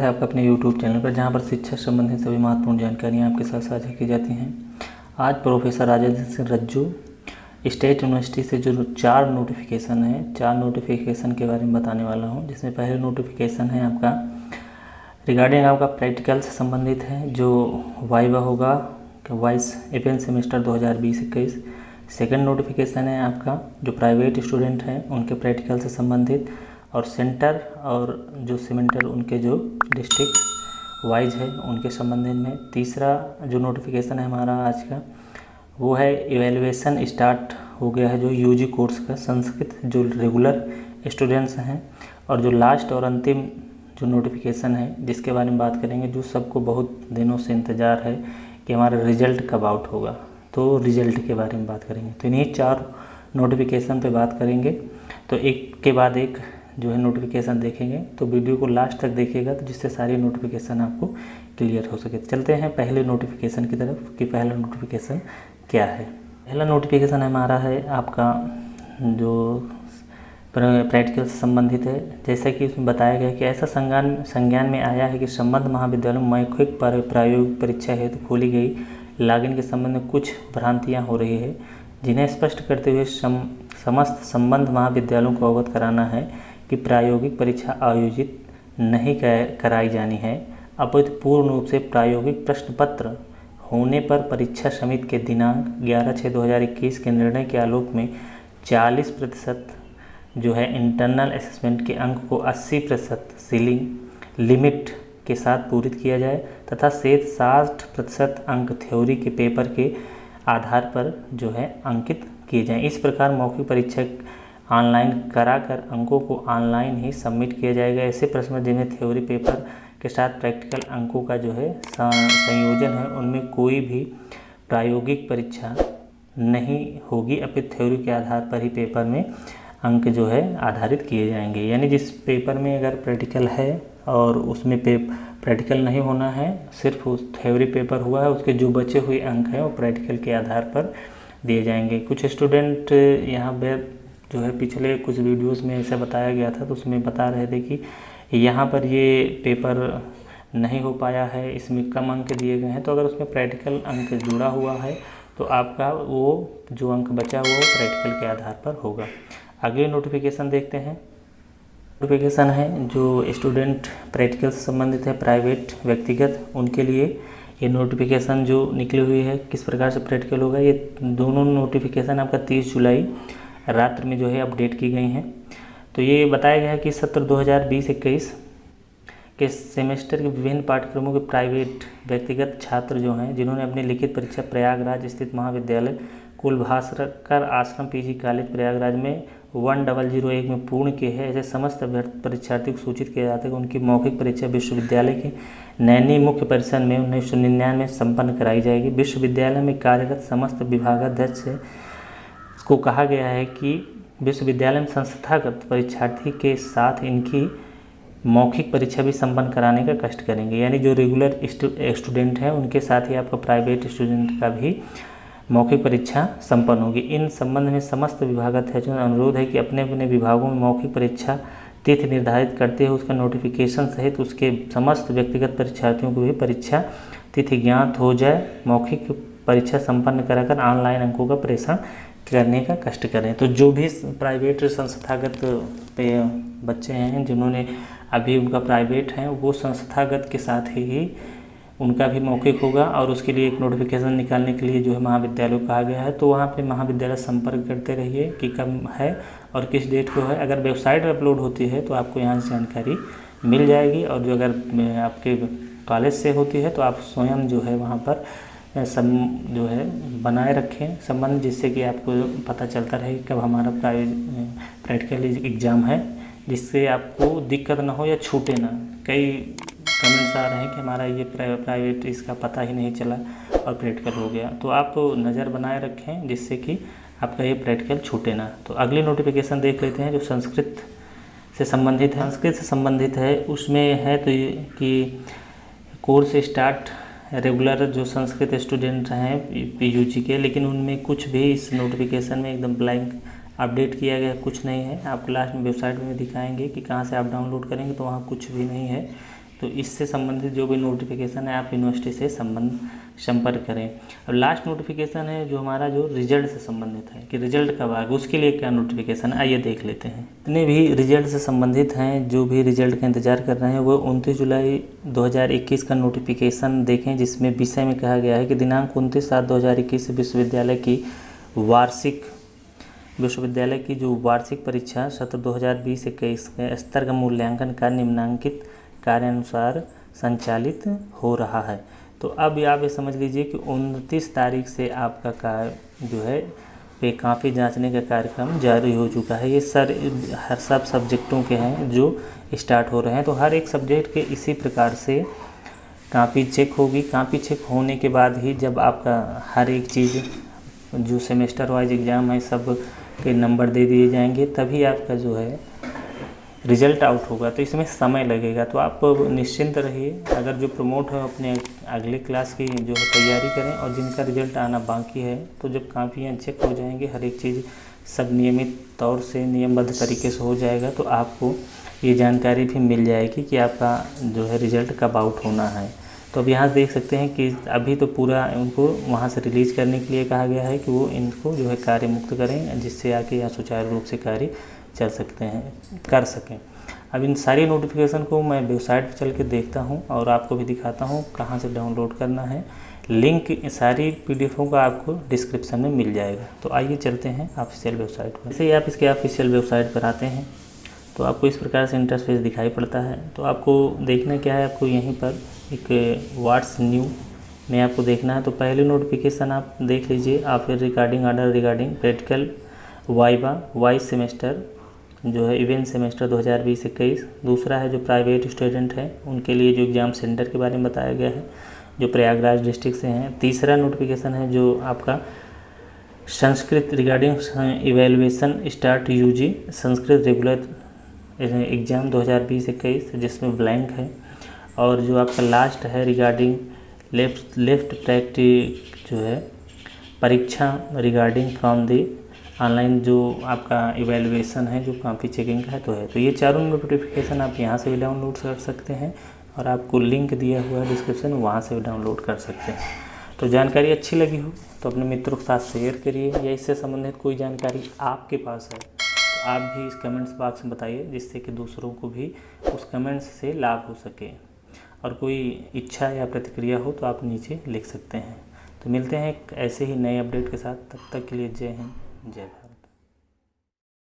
है आपका अपने YouTube चैनल पर, जहां पर शिक्षा संबंधित सभी महत्वपूर्ण जानकारियां आपके साथ साझा की जाती हैं। आज प्रोफेसर राजेंद्र सिंह रज्जू स्टेट यूनिवर्सिटी से जो 4 नोटिफिकेशन है, 4 नोटिफिकेशन के बारे में बताने वाला हूं। जिसमें पहले नोटिफिकेशन है आपका रिगार्डिंग आपका प्रैक्टिकल से संबंधित है, जो वाइवा होगा वाइस एपन सेमेस्टर 2020-21। सेकेंड नोटिफिकेशन है आपका जो प्राइवेट स्टूडेंट हैं उनके प्रैक्टिकल से संबंधित, और सेंटर और जो सेमेंटर उनके जो डिस्ट्रिक्ट वाइज है उनके संबंधित में। तीसरा जो नोटिफिकेशन है हमारा आज का वो है इवैल्यूएशन स्टार्ट हो गया है जो यूजी कोर्स का संस्कृत जो रेगुलर स्टूडेंट्स हैं। और जो लास्ट और अंतिम जो नोटिफिकेशन है जिसके बारे में बात करेंगे, जो सबको बहुत दिनों से इंतज़ार है कि हमारा रिज़ल्ट कब आउट होगा, तो रिज़ल्ट के बारे में बात करेंगे। तो इन्हीं 4 नोटिफिकेशन पे बात करेंगे, तो एक के बाद एक जो है नोटिफिकेशन देखेंगे। तो वीडियो को लास्ट तक देखिएगा तो जिससे सारी नोटिफिकेशन आपको क्लियर हो सके। चलते हैं पहले नोटिफिकेशन की तरफ कि पहला नोटिफिकेशन क्या है। पहला नोटिफिकेशन हमारा है आपका जो प्रैक्टिकल से संबंधित है। जैसा कि इसमें बताया गया कि ऐसा संज्ञान में आया है कि संबद्ध महाविद्यालयों में मौखिक प्रायोगिक परीक्षा हेतु तो खोली गई लॉगिन के संबंध में कुछ भ्रांतियाँ हो रही है, जिन्हें स्पष्ट करते हुए समस्त संबद्ध महाविद्यालयों को अवगत कराना है कि प्रायोगिक परीक्षा आयोजित नहीं कराई जानी है, अपितु पूर्ण रूप से प्रायोगिक प्रश्न पत्र होने पर परीक्षा समिति के दिनांक 11/6/2021 के निर्णय के आलोक में 40% जो है इंटरनल असेसमेंट के अंक को 80% सीलिंग लिमिट के साथ पूरित किया जाए तथा शेष 60% अंक थ्योरी के पेपर के आधार पर जो है अंकित किए जाएं। इस प्रकार मौखिक परीक्षा ऑनलाइन कराकर अंकों को ऑनलाइन ही सबमिट किया जाएगा। ऐसे प्रश्न जिनमें थ्योरी पेपर के साथ प्रैक्टिकल अंकों का जो है संयोजन है उनमें कोई भी प्रायोगिक परीक्षा नहीं होगी, अपितु थ्योरी के आधार पर ही पेपर में अंक जो है आधारित किए जाएंगे। यानी जिस पेपर में अगर प्रैक्टिकल है और उसमें प्रैक्टिकल नहीं होना है, सिर्फ उस थ्योरी पेपर हुआ है, उसके जो बचे हुए अंक हैं वो प्रैक्टिकल के आधार पर दिए जाएंगे। कुछ स्टूडेंट यहाँ पे जो है पिछले कुछ वीडियोस में ऐसा बताया गया था, तो उसमें बता रहे थे कि यहाँ पर ये पेपर नहीं हो पाया है, इसमें कम अंक दिए गए हैं। तो अगर उसमें प्रैक्टिकल अंक जुड़ा हुआ है तो आपका वो जो अंक बचा हुआ वो प्रैक्टिकल के आधार पर होगा। अगले नोटिफिकेशन देखते हैं। नोटिफिकेशन है जो स्टूडेंट प्रैक्टिकल से संबंधित है प्राइवेट व्यक्तिगत, उनके लिए ये नोटिफिकेशन जो निकली हुई है किस प्रकार से प्रैक्टिकल होगा। ये दोनों नोटिफिकेशन आपका 30 जुलाई रात्र में जो है अपडेट की गई हैं। तो ये बताया गया है कि सत्र 2020-21 के सेमेस्टर के विभिन्न पाठ्यक्रमों के प्राइवेट व्यक्तिगत छात्र जो हैं जिन्होंने अपनी लिखित परीक्षा प्रयागराज स्थित महाविद्यालय कुलभास्कर आश्रम पीजी कॉलेज प्रयागराज में 1001 में पूर्ण किए हैं, ऐसे समस्त परीक्षार्थी को सूचित किया जाता है कि उनकी मौखिक परीक्षा विश्वविद्यालय के नैनी मुख्य परिसर में 1999 में संपन्न कराई जाएगी। विश्वविद्यालय में कार्यरत समस्त विभागाध्यक्ष को कहा गया है कि विश्वविद्यालय में संस्थागत परीक्षार्थी के साथ इनकी मौखिक परीक्षा भी संपन्न कराने का कष्ट करेंगे। यानी जो रेगुलर स्टूडेंट हैं उनके साथ ही आपका प्राइवेट स्टूडेंट का भी मौखिक परीक्षा संपन्न होगी। इन संबंध में समस्त विभागाध्यक्षों का अनुरोध है कि अपने अपने विभागों में मौखिक परीक्षा तिथि निर्धारित करते हुए उसका नोटिफिकेशन सहित उसके समस्त व्यक्तिगत परीक्षार्थियों को भी परीक्षा तिथि ज्ञात हो जाए, मौखिक परीक्षा संपन्न कराकर ऑनलाइन अंकों का प्रेषण करने का कष्ट करें। तो जो भी प्राइवेट संस्थागत पे बच्चे हैं जिन्होंने अभी उनका प्राइवेट है वो संस्थागत के साथ ही उनका भी मौखिक होगा, और उसके लिए एक नोटिफिकेशन निकालने के लिए जो है महाविद्यालय को कहा गया है। तो वहाँ पे महाविद्यालय संपर्क करते रहिए कि कब है और किस डेट को है। अगर वेबसाइट अपलोड होती है तो आपको यहाँ से जानकारी मिल जाएगी, और जो अगर आपके कॉलेज से होती है तो आप स्वयं जो है वहाँ पर जो है बनाए रखें संबंध, जिससे कि आपको पता चलता रहे कब हमारा प्रैक्टिकल एग्ज़ाम है, जिससे आपको दिक्कत ना हो या छूटे ना। कई कमेंट्स आ रहे हैं कि हमारा ये प्राइवेट इसका पता ही नहीं चला और प्रैक्टिकल हो गया। तो आप नज़र बनाए रखें जिससे कि आपका ये प्रैक्टिकल छूटे ना। तो अगली नोटिफिकेशन देख लेते हैं जो संस्कृत से संबंधित है। संस्कृत से संबंधित है उसमें है तो ये कि कोर्स स्टार्ट रेगुलर जो संस्कृत स्टूडेंट हैं पीयूजी के, लेकिन उनमें कुछ भी इस नोटिफिकेशन में एकदम ब्लैंक अपडेट किया गया, कुछ नहीं है। आपको लास्ट में वेबसाइट में दिखाएंगे कि कहाँ से आप डाउनलोड करेंगे, तो वहाँ कुछ भी नहीं है। तो इससे संबंधित जो भी नोटिफिकेशन है आप यूनिवर्सिटी से संपर्क करें। अब लास्ट नोटिफिकेशन है जो हमारा जो रिजल्ट से संबंधित है कि रिजल्ट कब आएगा, उसके लिए क्या नोटिफिकेशन है आइए देख लेते हैं। जितने भी रिजल्ट से संबंधित हैं, जो भी रिजल्ट का इंतज़ार कर रहे हैं, वो 29 जुलाई 2021 का नोटिफिकेशन देखें, जिसमें विषय में कहा गया है कि दिनांक 29/7/2021 से विश्वविद्यालय की जो वार्षिक परीक्षा सत्र 2020-21 के स्तर का मूल्यांकन कार्य निम्नलिखित कार्यानुसार संचालित हो रहा है। तो अब आप ये समझ लीजिए कि 29 तारीख से आपका कार्य जो है पे काफ़ी जांचने का कार्यक्रम जारी हो चुका है। ये सब सब्जेक्टों के हैं जो स्टार्ट हो रहे हैं। तो हर एक सब्जेक्ट के इसी प्रकार से कापी चेक होगी। कापी चेक होने के बाद ही जब आपका हर एक चीज़ जो सेमेस्टर वाइज एग्ज़ाम है सब के नंबर दे दिए जाएंगे, तभी आपका जो है रिज़ल्ट आउट होगा। तो इसमें समय लगेगा, तो आप निश्चिंत रहिए। अगर जो प्रमोट है अपने अगले क्लास की जो है तैयारी करें, और जिनका रिज़ल्ट आना बाकी है तो जब कापियाँ चेक हो जाएंगे, हर एक चीज़ सब नियमित तौर से नियमबद्ध तरीके से हो जाएगा, तो आपको ये जानकारी भी मिल जाएगी कि आपका जो है रिज़ल्ट कब आउट होना है। तो अब यहाँ देख सकते हैं कि अभी तो पूरा उनको वहाँ से रिलीज़ करने के लिए कहा गया है कि वो इनको जो है कार्य मुक्त करें, जिससे आके यहाँ सुचारू रूप से कार्य चल सकते हैं, कर सकें। अब इन सारी नोटिफिकेशन को मैं वेबसाइट पर चल के देखता हूँ और आपको भी दिखाता हूँ कहाँ से डाउनलोड करना है। लिंक सारी पीडीएफों का आपको डिस्क्रिप्शन में मिल जाएगा। तो आइए चलते हैं ऑफिशियल वेबसाइट पर। जैसे ही आप इसके ऑफिशियल वेबसाइट पर आते हैं तो आपको इस प्रकार से इंटरफेस दिखाई पड़ता है। तो आपको देखना क्या है, आपको यहीं पर एक व्हाट्स न्यू में आपको देखना है। तो पहली नोटिफिकेशन आप देख लीजिए, आप regarding order regarding practical viva vice semester जो है इवेंट सेमेस्टर 2020-21। दूसरा है जो प्राइवेट स्टूडेंट है उनके लिए जो एग्ज़ाम सेंटर के बारे में बताया गया है, जो प्रयागराज डिस्ट्रिक्ट से हैं। तीसरा नोटिफिकेशन है जो आपका Sanskrit regarding evaluation start UG Sanskrit regular exam 2020-21, जिसमें ब्लैंक है। और जो आपका लास्ट है रिगार्डिंग लेफ्ट प्रैक्टिस जो है परीक्षा रिगार्डिंग फ्रॉम दी ऑनलाइन जो आपका इवेलुएशन है जो कॉपी चेकिंग का है तो है। तो ये चारों नोटिफिकेशन आप यहाँ से भी डाउनलोड कर सकते हैं, और आपको लिंक दिया हुआ है डिस्क्रिप्शन, वहाँ से भी डाउनलोड कर सकते हैं। तो जानकारी अच्छी लगी हो तो अपने मित्रों के साथ शेयर करिए, या इससे संबंधित कोई जानकारी आपके पास है तो आप भी इस कमेंट्स बॉक्स में बताइए, जिससे कि दूसरों को भी उस कमेंट्स से लाभ हो सके। और कोई इच्छा या प्रतिक्रिया हो तो आप नीचे लिख सकते हैं। तो मिलते हैं एक ऐसे ही नए अपडेट के साथ, तब तक के लिए जय हिंद जय भारत।